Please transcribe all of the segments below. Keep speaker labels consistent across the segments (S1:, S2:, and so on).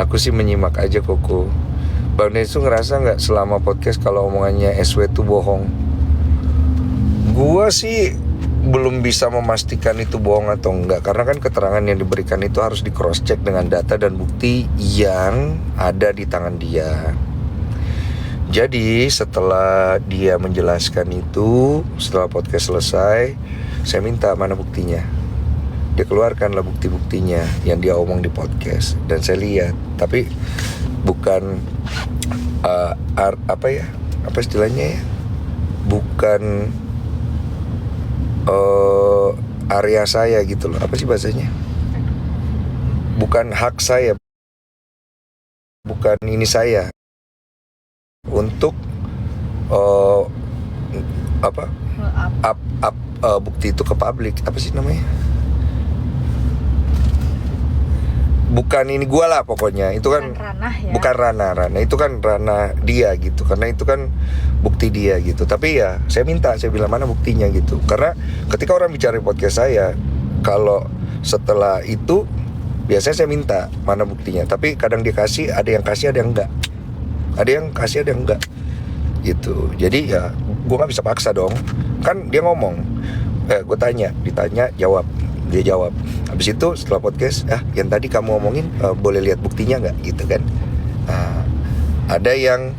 S1: Aku sih menyimak aja Koko. Bang Desu ngerasa gak selama podcast kalau omongannya SW itu bohong? Gua sih belum bisa memastikan itu bohong atau enggak, karena kan keterangan yang diberikan itu harus di cross check dengan data dan bukti yang ada di tangan dia. Jadi setelah dia menjelaskan itu, setelah podcast selesai, saya minta mana buktinya. Dia keluarkanlah bukti-buktinya yang dia omong di podcast, dan saya lihat. Tapi bukan apa istilahnya ya, bukan area saya gitu loh. Apa sih bahasanya? Bukan hak saya, bukan ini saya untuk bukti itu ke publik. Apa sih namanya? Bukan ini gua lah pokoknya. Itu kan ranah ya. Bukan ranah itu kan ranah dia gitu. Karena itu kan bukti dia gitu. Tapi ya saya bilang mana buktinya gitu. Karena ketika orang bicara di podcast saya, kalau setelah itu biasanya saya minta mana buktinya. Tapi kadang dia kasih, ada yang kasih, ada yang enggak. Ada yang kasih, ada yang enggak gitu. Jadi ya gua nggak bisa paksa dong. Kan dia ngomong, gue ditanya jawab. Dia jawab. Habis itu setelah podcast, yang tadi kamu omongin boleh lihat buktinya nggak gitu kan? Ada yang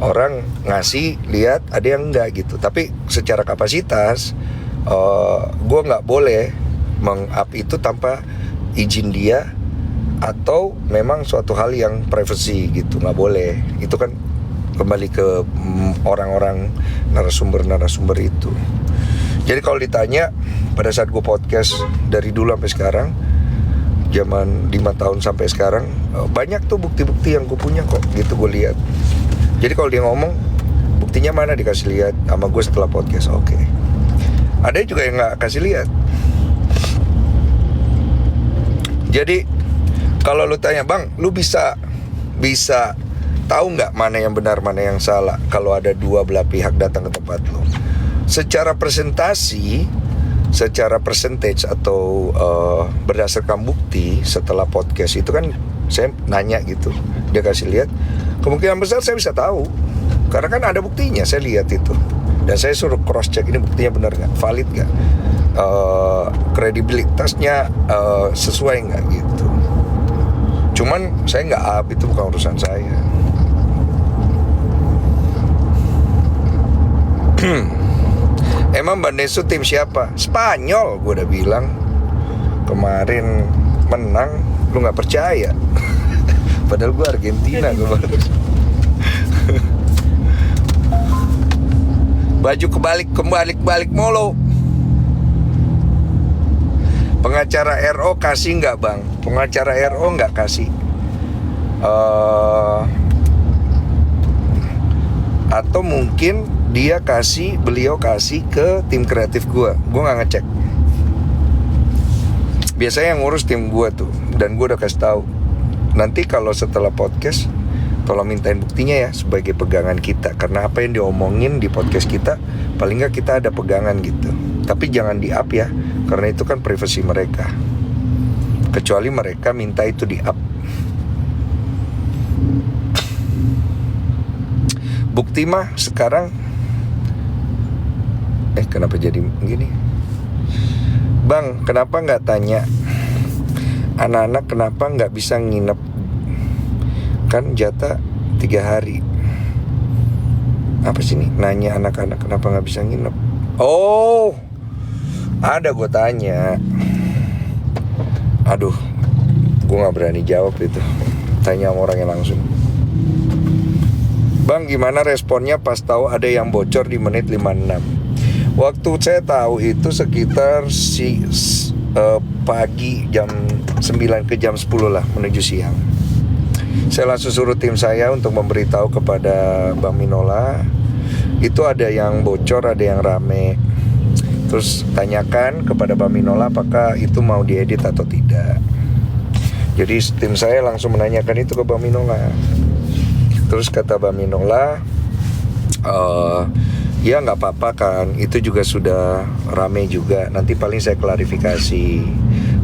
S1: orang ngasih lihat, ada yang enggak gitu. Tapi secara kapasitas, gue nggak boleh meng-up itu tanpa izin dia, atau memang suatu hal yang privacy gitu, nggak boleh. Itu kan kembali ke orang-orang narasumber itu. Jadi kalau ditanya pada saat gue podcast dari dulu sampai sekarang, zaman 5 tahun sampai sekarang, banyak tuh bukti-bukti yang gue punya kok gitu, gue lihat. Jadi kalau dia ngomong buktinya mana, dikasih lihat sama gue setelah podcast, oke. Ada juga yang nggak kasih lihat. Jadi kalau lu tanya, Bang, lu bisa tahu nggak mana yang benar, mana yang salah kalau ada dua belah pihak datang ke tempat lu? Secara presentasi, secara percentage atau berdasarkan bukti setelah podcast itu kan saya nanya gitu, dia kasih lihat, kemungkinan besar saya bisa tahu karena kan ada buktinya, saya lihat itu dan saya suruh cross check ini buktinya benar nggak, valid nggak, kredibilitasnya sesuai nggak gitu. Cuman saya nggak up, itu bukan urusan saya. Emang Bang Desu tim siapa? Spanyol, gue udah bilang. Kemarin menang, lu gak percaya. Padahal gue Argentina kemarin. Baju kebalik mulu. Pengacara RO kasih gak Bang? Pengacara RO gak kasih. Atau mungkin beliau kasih ke tim kreatif gue nggak ngecek. Biasanya yang ngurus tim gue tuh, dan gue udah kasih tahu. Nanti kalau setelah podcast, tolong mintain buktinya ya sebagai pegangan kita, karena apa yang diomongin di podcast kita, paling nggak kita ada pegangan gitu. Tapi jangan di up ya, karena itu kan privasi mereka. Kecuali mereka minta itu di up. Bukti mah sekarang kenapa jadi gini? Bang, kenapa gak tanya anak-anak kenapa gak bisa nginep? Kan jatah 3 hari. Apa sih nih? Nanya anak-anak kenapa gak bisa nginep? Oh, ada, gue tanya. Aduh, gue gak berani jawab itu. Tanya sama orangnya langsung. Bang, gimana responnya pas tahu ada yang bocor di menit 56? Waktu saya tahu itu sekitar pagi jam 9 ke jam 10 lah, menuju siang. Saya langsung suruh tim saya untuk memberitahu kepada Bang Minola, itu ada yang bocor, ada yang rame. Terus tanyakan kepada Bang Minola apakah itu mau diedit atau tidak. Jadi tim saya langsung menanyakan itu ke Bang Minola. Terus kata Bang Minola, ya nggak apa-apa kan, itu juga sudah rame juga. Nanti paling saya klarifikasi.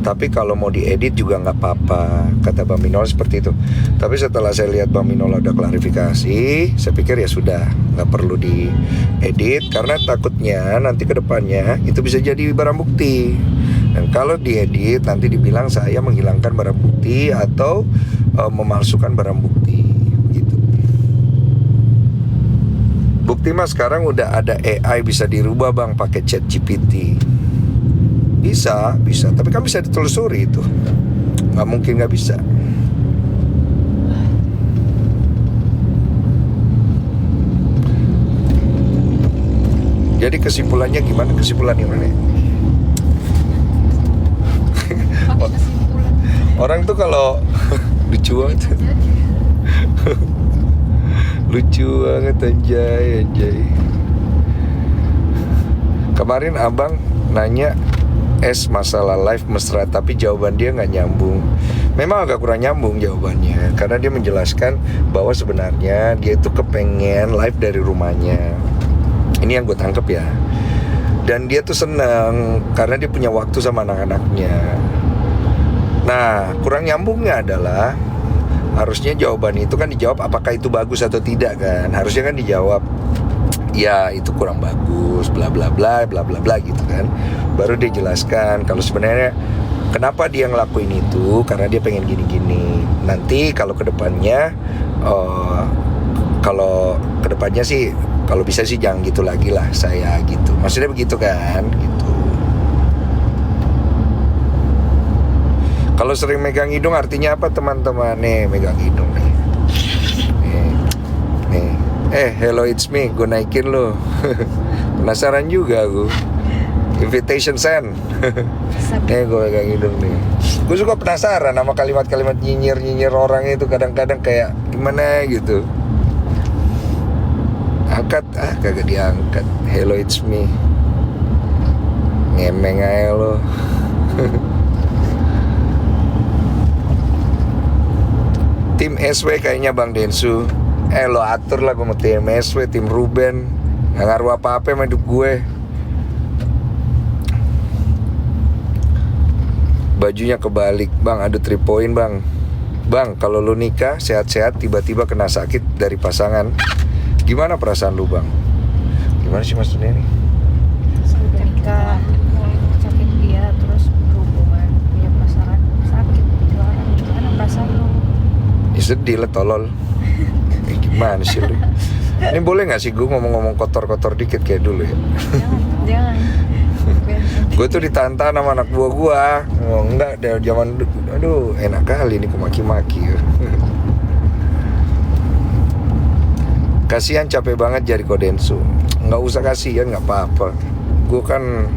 S1: Tapi kalau mau diedit juga nggak apa-apa, kata Bang Minol seperti itu. Tapi setelah saya lihat Bang Minol ada klarifikasi, saya pikir ya sudah, nggak perlu diedit. Karena takutnya nanti ke depannya itu bisa jadi barang bukti. Dan kalau diedit nanti dibilang saya menghilangkan barang bukti atau memalsukan barang bukti gitu. Bukti mas sekarang udah ada AI bisa dirubah bang pakai ChatGPT. Bisa, tapi kan bisa ditelusuri itu. Nggak mungkin nggak bisa. Jadi kesimpulannya gimana? Kesimpulannya mana? Orang tuh kalau lucu banget. Lucu banget anjay. Kemarin abang nanya masalah live mesra, tapi jawaban dia nggak nyambung. Memang agak kurang nyambung jawabannya, karena dia menjelaskan bahwa sebenarnya dia itu kepengen live dari rumahnya. Ini yang gue tangkep ya. Dan dia tuh seneng karena dia punya waktu sama anak-anaknya. Nah, kurang nyambungnya adalah harusnya jawaban itu kan dijawab apakah itu bagus atau tidak kan. Harusnya kan dijawab ya itu kurang bagus, bla bla bla bla bla bla gitu kan. Baru dia jelaskan kalau sebenarnya kenapa dia ngelakuin itu karena dia pengen gini-gini. Nanti kalau kedepannya sih kalau bisa sih jangan gitu lagi lah saya gitu. Maksudnya begitu kan gitu. Kalau sering megang hidung artinya apa teman-teman? Nih megang hidung nih. Nih. Hello it's me, gue naikin lo. Penasaran juga gue. Invitation send. Nih gue pegang hidung nih. Gue suka penasaran sama kalimat-kalimat nyinyir orang itu. Kadang-kadang kayak gimana gitu. Angkat, kagak diangkat. Hello it's me. Ngemeng aja lo. Tim SW kayaknya Bang Densu. Lo atur lah gue mau tim SW, tim Ruben. Gak ngaruh apa-apa sama hidup gue. Bajunya kebalik. Bang, ada 3 point bang. Bang, kalau lu nikah sehat-sehat tiba-tiba kena sakit dari pasangan, gimana perasaan lu bang? Gimana sih maksudnya ini?
S2: Ketika sakit dia terus berhubungan punya pasangan sakit gimana perasaan lu?
S1: Ya sedih lah tolol. Gimana sih lu? Ini boleh gak sih gue ngomong-ngomong kotor-kotor dikit kayak dulu ya?
S2: Jangan.
S1: Gue tuh ditantang sama anak buah gue. Oh, enggak, dari zaman aduh enak kali nih kumaki-maki. Kasihan capek banget jadi Kodensu. Nggak usah kasihan, nggak apa-apa. Gue kan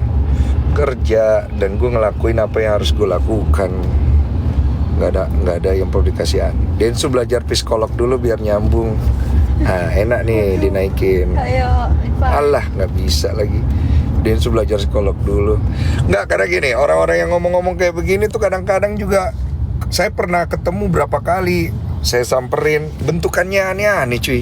S1: kerja dan gue ngelakuin apa yang harus gue lakukan. Nggak ada yang perlu dikasihan. Densu belajar psikolog dulu biar nyambung. Nah enak nih dinaikin.
S2: Ayo,
S1: Alah nggak bisa lagi. Densu belajar psikolog dulu. Nggak, karena gini, orang-orang yang ngomong-ngomong kayak begini tuh kadang-kadang juga saya pernah ketemu berapa kali. Saya samperin, bentukannya aneh-aneh cuy.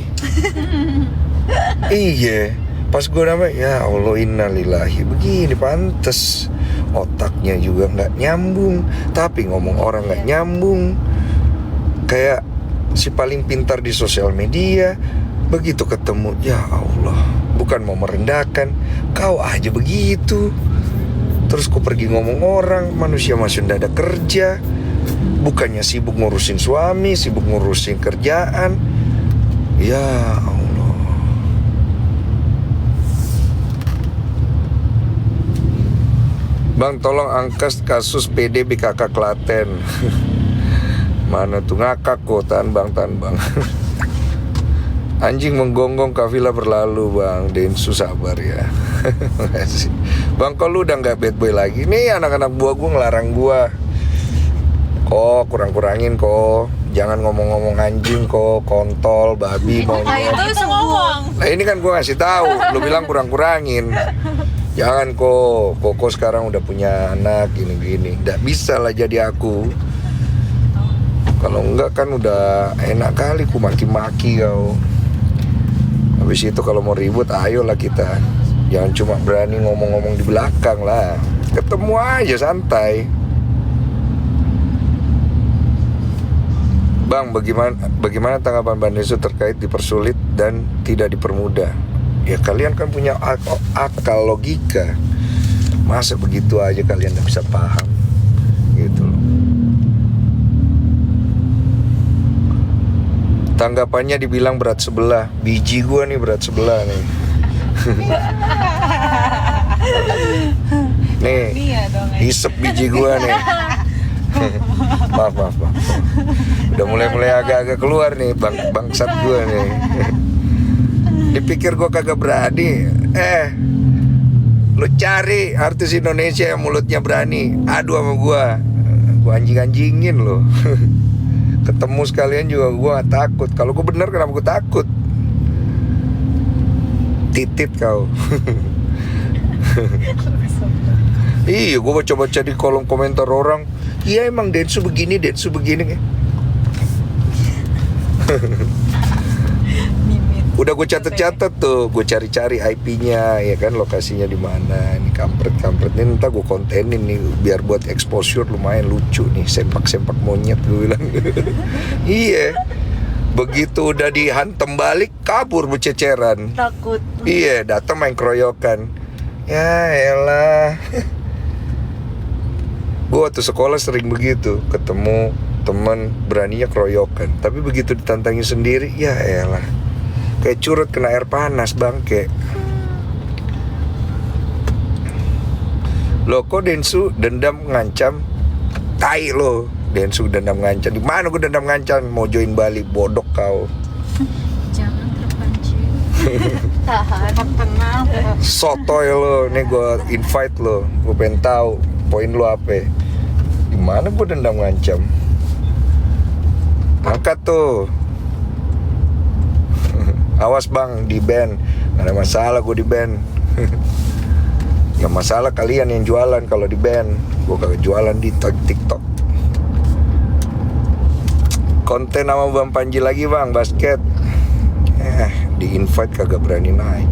S1: Iya, pas gue namanya, ya Allah innalillahi, begini pantes. Otaknya juga nggak nyambung, tapi ngomong orang nggak nyambung. Kayak si paling pintar di sosial media, begitu ketemu, ya Allah, bukan mau merendahkan, kau aja begitu. Terus ku pergi ngomong orang, manusia masih nggak ada kerja. Bukannya sibuk ngurusin suami, sibuk ngurusin kerjaan. Ya Allah. Bang, tolong angkat kasus PD BKK Klaten. Mana tuh ngakak kok, tahan bang. Anjing menggonggong kafilah berlalu bang. Densu sabar ya. Makasih. Bang, kok lu udah gak bad boy lagi? Nih anak-anak buah gue ngelarang gue. Kok kurang-kurangin kok. Jangan ngomong-ngomong anjing kok, kontol, babi, monyet.
S2: Itu ngomong.
S1: Nah ini kan gue ngasih tahu, lu bilang kurang-kurangin. Jangan kok sekarang udah punya anak gini-gini. Nggak bisa lah jadi aku. Kalau enggak kan udah enak kali ku maki-maki kau. Habis itu kalau mau ribut ayolah kita. Jangan cuma berani ngomong-ngomong di belakang lah. Ketemu aja santai. Bang, bagaimana tanggapan Bang Densu terkait dipersulit dan tidak dipermudah? Ya kalian kan punya akal logika. Masa begitu aja kalian nggak bisa paham? Gitu loh. Tanggapannya dibilang berat sebelah. Biji gua nih berat sebelah nih. Nih,
S2: Iya dong.
S1: hisep biji gua nih. maaf. Udah mulai agak-agak keluar nih bangsat gua nih. Dipikir gua kagak berani. Lu cari artis Indonesia yang mulutnya berani, adu sama gua anjing-anjingin lo. Ketemu sekalian juga gua gak takut. Kalau gua bener kenapa gua takut? Titit kau. Iya, gue baca-baca di kolom komentar orang. Iya emang Densu begini. Udah gue catet tuh, gue cari-cari IP-nya, ya kan, lokasinya di mana. Ini kampret ini ntar gue kontenin nih, biar buat exposure lumayan lucu nih, sempak monyet gue bilang. Iya, begitu udah dihantam balik, kabur berceceran.
S2: Takut.
S1: Iya, datang main keroyokan. Ya elah. Gue waktu sekolah sering begitu, ketemu teman beraninya keroyokan, tapi begitu ditantangi sendiri, ya elah, kayak curut kena air panas bangke. Lo kok Densu dendam ngancam? Tai lo, Densu dendam ngancam. Di mana gue dendam ngancam? Mau join Bali, bodoh kau.
S2: Jangan terpancing. Tahan. Tenang.
S1: Sotoy lo, nih gue invite lo, gue pengen tahu poin lo apa. Gimana gue dendam ngancam? Angkat tuh. Awas bang, di ban. Gak ada masalah gue di ban. Gak masalah kalian yang jualan kalau di ban. Gue kagak jualan di TikTok. Konten sama Bang Panji lagi bang, basket. Di invite kagak berani naik.